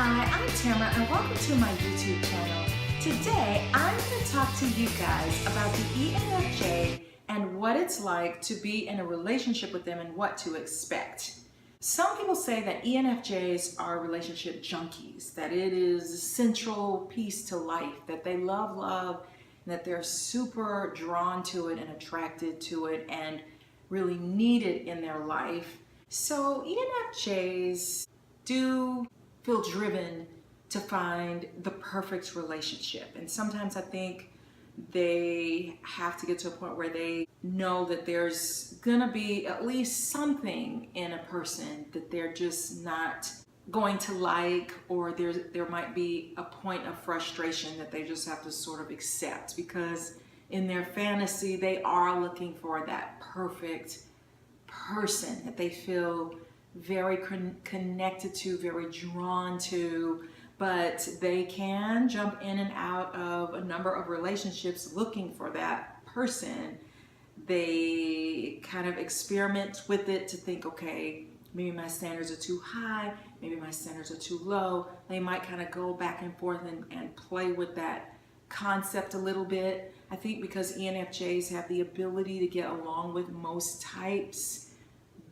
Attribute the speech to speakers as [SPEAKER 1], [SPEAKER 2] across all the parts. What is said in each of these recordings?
[SPEAKER 1] Hi, I'm Tamara and welcome to my YouTube channel. Today, I'm going to talk to you guys about the ENFJ and what it's like to be in a relationship with them and what to expect. Some people say that ENFJs are relationship junkies, that it is a central piece to life, that they love love, and that they're super drawn to it and attracted to it and really need it in their life. So ENFJs do feel driven to find the perfect relationship. And sometimes I think they have to get to a point where they know that there's gonna be at least something in a person that they're just not going to like, or there might be a point of frustration that they just have to sort of accept, because in their fantasy they are looking for that perfect person that they feel very connected to, very drawn to, but they can jump in and out of a number of relationships looking for that person. They kind of experiment with it to think, okay, maybe my standards are too high, maybe my standards are too low. They might kind of go back and forth and play with that concept a little bit. I think because ENFJs have the ability to get along with most types,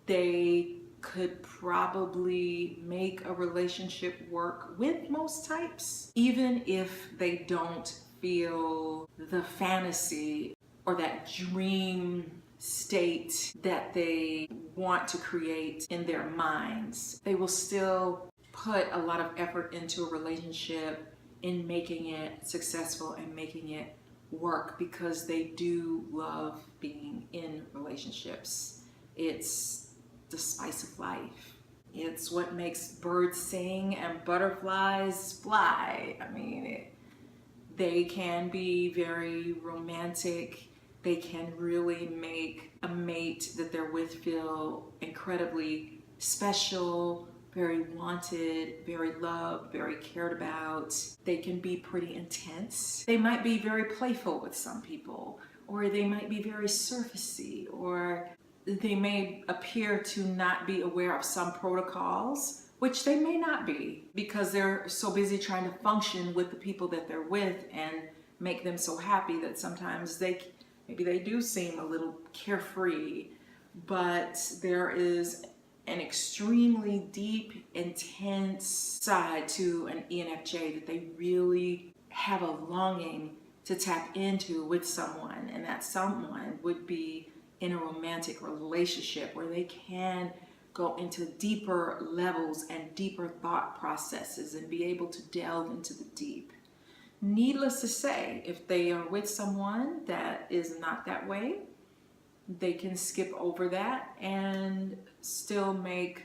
[SPEAKER 1] they could probably make a relationship work with most types, even if they don't feel the fantasy or that dream state that they want to create in their minds. They will still put a lot of effort into a relationship in making it successful and making it work, because they do love being in relationships. It's the spice of life. It's what makes birds sing and butterflies fly. I mean, they can be very romantic. They can really make a mate that they're with feel incredibly special, very wanted, very loved, very cared about. They can be pretty intense. They might be very playful with some people, or they might be very surfacey, or they may appear to not be aware of some protocols, which they may not be, because they're so busy trying to function with the people that they're with and make them so happy that sometimes maybe they do seem a little carefree. But there is an extremely deep, intense side to an ENFJ that they really have a longing to tap into with someone, and that someone would be in a romantic relationship where they can go into deeper levels and deeper thought processes and be able to delve into the deep. Needless to say, if they are with someone that is not that way, they can skip over that and still make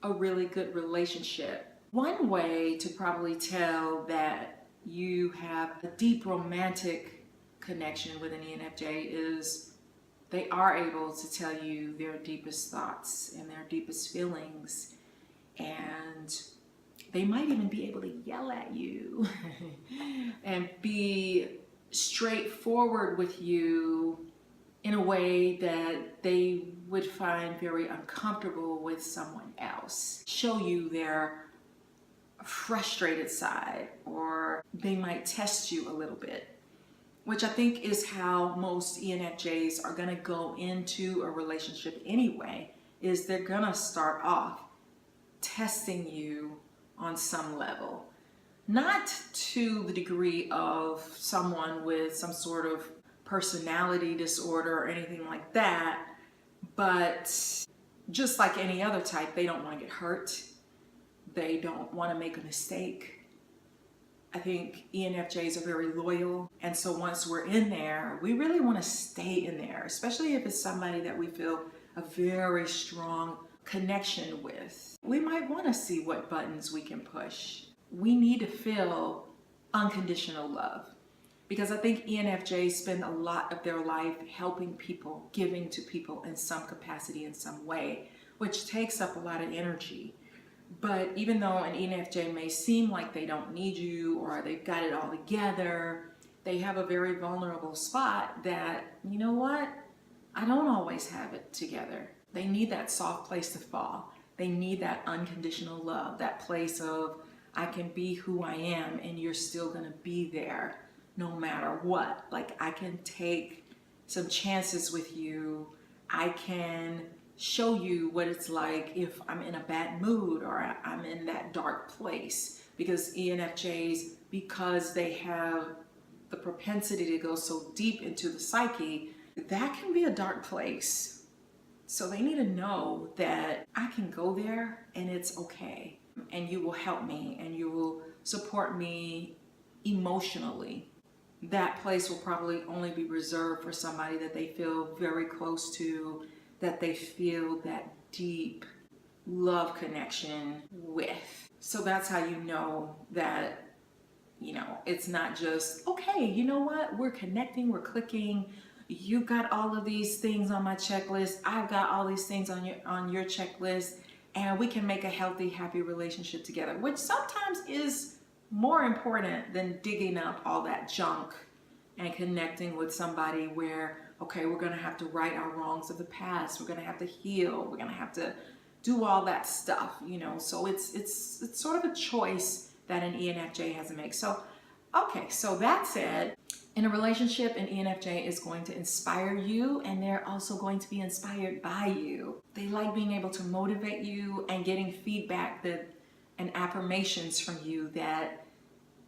[SPEAKER 1] a really good relationship. One way to probably tell that you have a deep romantic connection with an ENFJ is they are able to tell you their deepest thoughts and their deepest feelings, and they might even be able to yell at you and be straightforward with you in a way that they would find very uncomfortable with someone else. Show you their frustrated side, or they might test you a little bit, which I think is how most ENFJs are gonna go into a relationship anyway, is they're gonna start off testing you on some level. Not to the degree of someone with some sort of personality disorder or anything like that, but just like any other type, they don't wanna get hurt. They don't wanna make a mistake. I think ENFJs are very loyal, and so once we're in there, we really want to stay in there, especially if it's somebody that we feel a very strong connection with. We might want to see what buttons we can push. We need to feel unconditional love, because I think ENFJs spend a lot of their life helping people, giving to people in some capacity, in some way, which takes up a lot of energy. But even though an ENFJ may seem like they don't need you or they've got it all together, they have a very vulnerable spot that, you know what, I don't always have it together. They need that soft place to fall. They need that unconditional love, that place of, I can be who I am and you're still gonna be there no matter what. Like, I can take some chances with you. I can show you what it's like if I'm in a bad mood or I'm in that dark place. Because ENFJs, because they have the propensity to go so deep into the psyche, that can be a dark place. So they need to know that I can go there and it's okay. And you will help me and you will support me emotionally. That place will probably only be reserved for somebody that they feel very close to, that they feel that deep love connection with. So that's how you know that, it's not just, okay, you know what, we're connecting, we're clicking, you got all of these things on my checklist, I've got all these things on your checklist, and we can make a healthy, happy relationship together, which sometimes is more important than digging up all that junk and connecting with somebody where, okay, we're gonna have to right our wrongs of the past, we're gonna have to heal, we're gonna have to do all that stuff, so it's sort of a choice that an ENFJ has to make. So, okay, so that said, in a relationship, an ENFJ is going to inspire you, and they're also going to be inspired by you. They like being able to motivate you and getting feedback and affirmations from you that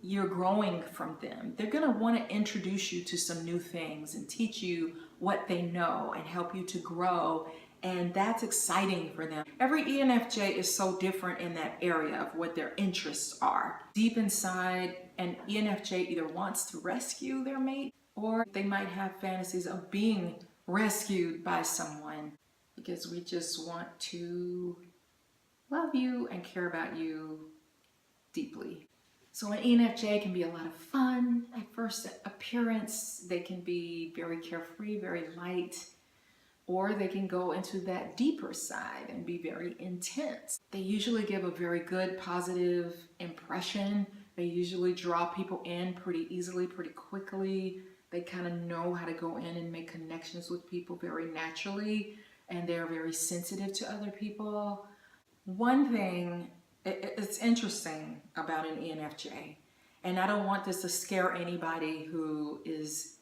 [SPEAKER 1] you're growing from them. They're gonna want to introduce you to some new things and teach you what they know and help you to grow. And that's exciting for them. Every ENFJ is so different in that area of what their interests are. Deep inside, an ENFJ either wants to rescue their mate, or they might have fantasies of being rescued by someone, because we just want to love you and care about you deeply. So an ENFJ can be a lot of fun at first appearance. They can be very carefree, very light, or they can go into that deeper side and be very intense. They usually give a very good, positive impression. They usually draw people in pretty easily, pretty quickly. They kind of know how to go in and make connections with people very naturally, and they're very sensitive to other people. One thing, it's interesting about an ENFJ, and I don't want this to scare anybody who is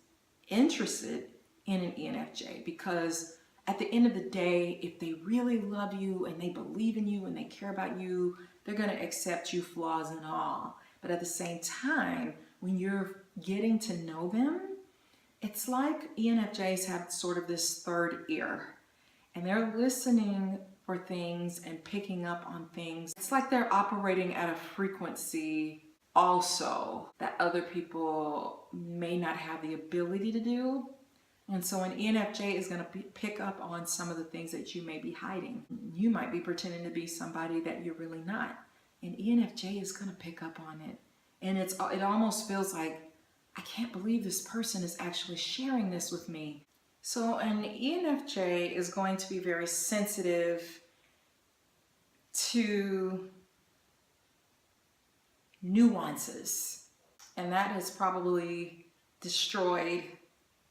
[SPEAKER 1] interested in an ENFJ, because at the end of the day, if they really love you and they believe in you and they care about you, they're going to accept you, flaws and all. But at the same time, when you're getting to know them, it's like ENFJs have sort of this third ear, and they're listening for things and picking up on things. It's like they're operating at a frequency also that other people may not have the ability to do. And so an ENFJ is going to pick up on some of the things that you may be hiding. You might be pretending to be somebody that you're really not. An ENFJ is going to pick up on it. And it almost feels like, I can't believe this person is actually sharing this with me. So an ENFJ is going to be very sensitive to nuances. And that has probably destroyed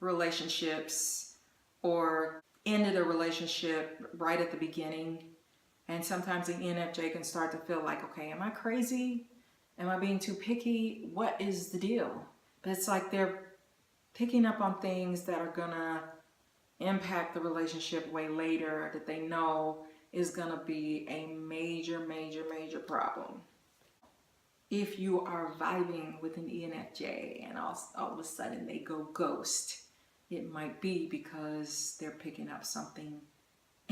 [SPEAKER 1] relationships or ended a relationship right at the beginning. And sometimes the ENFJ can start to feel like, okay, am I crazy? Am I being too picky? What is the deal? But it's like they're picking up on things that are gonna impact the relationship way later, that they know is gonna be a major, major, major problem. If you are vibing with an ENFJ and all of a sudden they go ghost, it might be because they're picking up something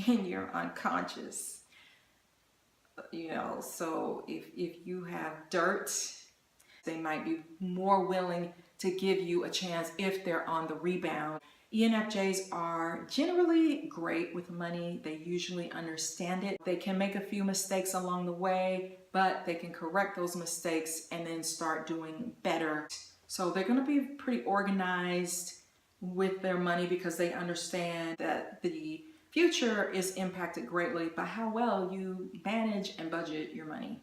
[SPEAKER 1] in your unconscious. So if you have dirt, they might be more willing to give you a chance if they're on the rebound. ENFJs are generally great with money. They usually understand it. They can make a few mistakes along the way, but they can correct those mistakes and then start doing better. So they're going to be pretty organized with their money because they understand that the future is impacted greatly by how well you manage and budget your money.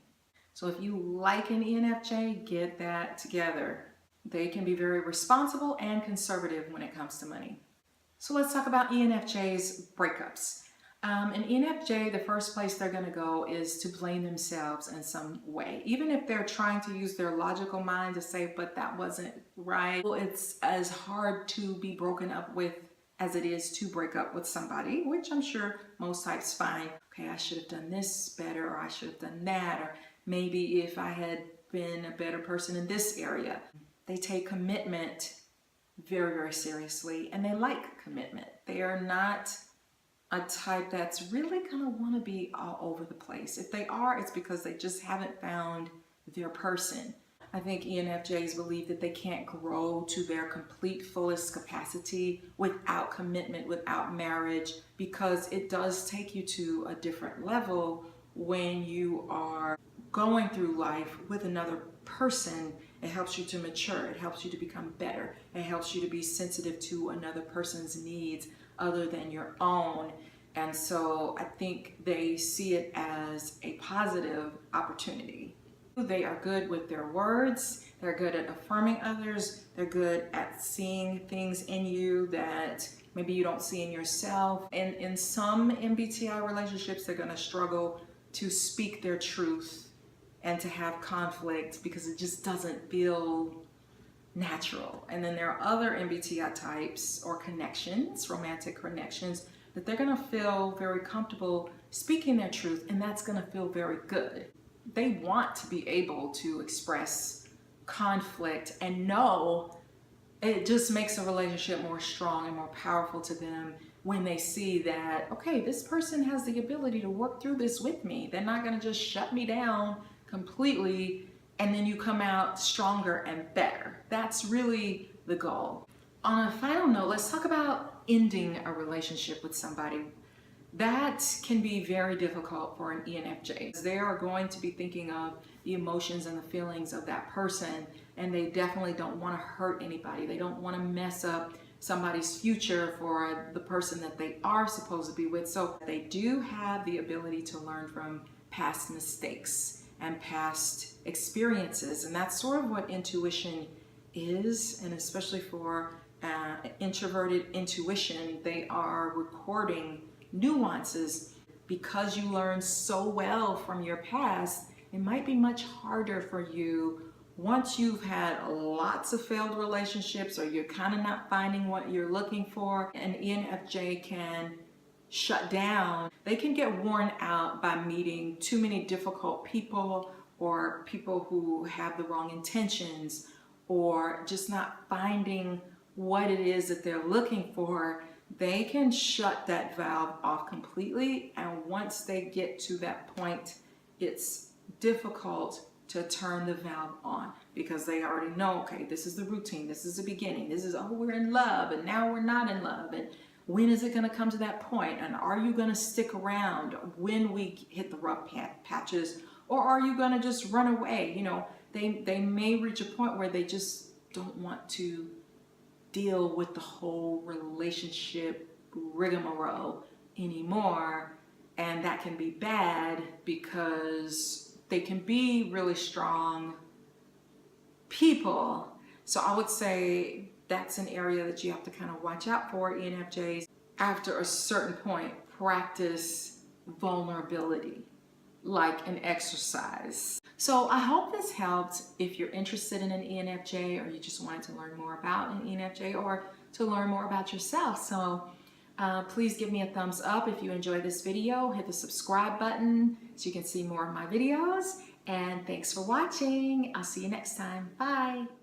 [SPEAKER 1] So if you like an ENFJ, get that together. They can be very responsible and conservative when it comes to money. So let's talk about ENFJ's breakups. An ENFJ, the first place they're going to go is to blame themselves in some way. Even if they're trying to use their logical mind to say, but that wasn't right. Well, it's as hard to be broken up with as it is to break up with somebody, which I'm sure most types find, okay, I should have done this better, or I should have done that, or maybe if I had been a better person in this area. They take commitment very, very seriously, and they like commitment. They are not a type that's really gonna want to be all over the place. If they are, it's because they just haven't found their person. I think ENFJs believe that they can't grow to their complete fullest capacity without commitment, without marriage, because it does take you to a different level when you are going through life with another person. It helps you to mature, it helps you to become better, it helps you to be sensitive to another person's needs other than your own. And so I think they see it as a positive opportunity. They are good with their words, they're good at affirming others, they're good at seeing things in you that maybe you don't see in yourself. And in some MBTI relationships, they're going to struggle to speak their truth and to have conflict because it just doesn't feel natural. And then there are other MBTI types or connections, romantic connections, that they're going to feel very comfortable speaking their truth, and that's going to feel very good. They want to be able to express conflict and know it just makes a relationship more strong and more powerful to them when they see that, okay, this person has the ability to work through this with me. They're not going to just shut me down completely and then you come out stronger and better. That's really the goal. On a final note, let's talk about ending a relationship with somebody. That can be very difficult for an ENFJ. They are going to be thinking of the emotions and the feelings of that person, and they definitely don't want to hurt anybody. They don't want to mess up somebody's future for the person that they are supposed to be with. So they do have the ability to learn from past mistakes and past experiences, and that's sort of what intuition is. And especially for introverted intuition, they are recording nuances. Because you learned so well from your past, it might be much harder for you once you've had lots of failed relationships, or you're kind of not finding what you're looking for. An ENFJ can shut down. They can get worn out by meeting too many difficult people, or people who have the wrong intentions, or just not finding what it is that they're looking for. They can shut that valve off completely, and once they get to that point, it's difficult to turn the valve on, because they already know, okay, this is the routine, this is the beginning, this is, oh, we're in love, and now we're not in love, and when is it going to come to that point, and are you going to stick around when we hit the rough patches, or are you going to just run away? You know, they may reach a point where they just don't want to deal with the whole relationship rigmarole anymore, and that can be bad because they can be really strong people. So I would say that's an area that you have to kind of watch out for, ENFJs. After a certain point, practice vulnerability like an exercise. So I hope this helped. If you're interested in an ENFJ, or you just wanted to learn more about an ENFJ, or to learn more about yourself. So please give me a thumbs up if you enjoyed this video. Hit the subscribe button so you can see more of my videos. And thanks for watching. I'll see you next time. Bye.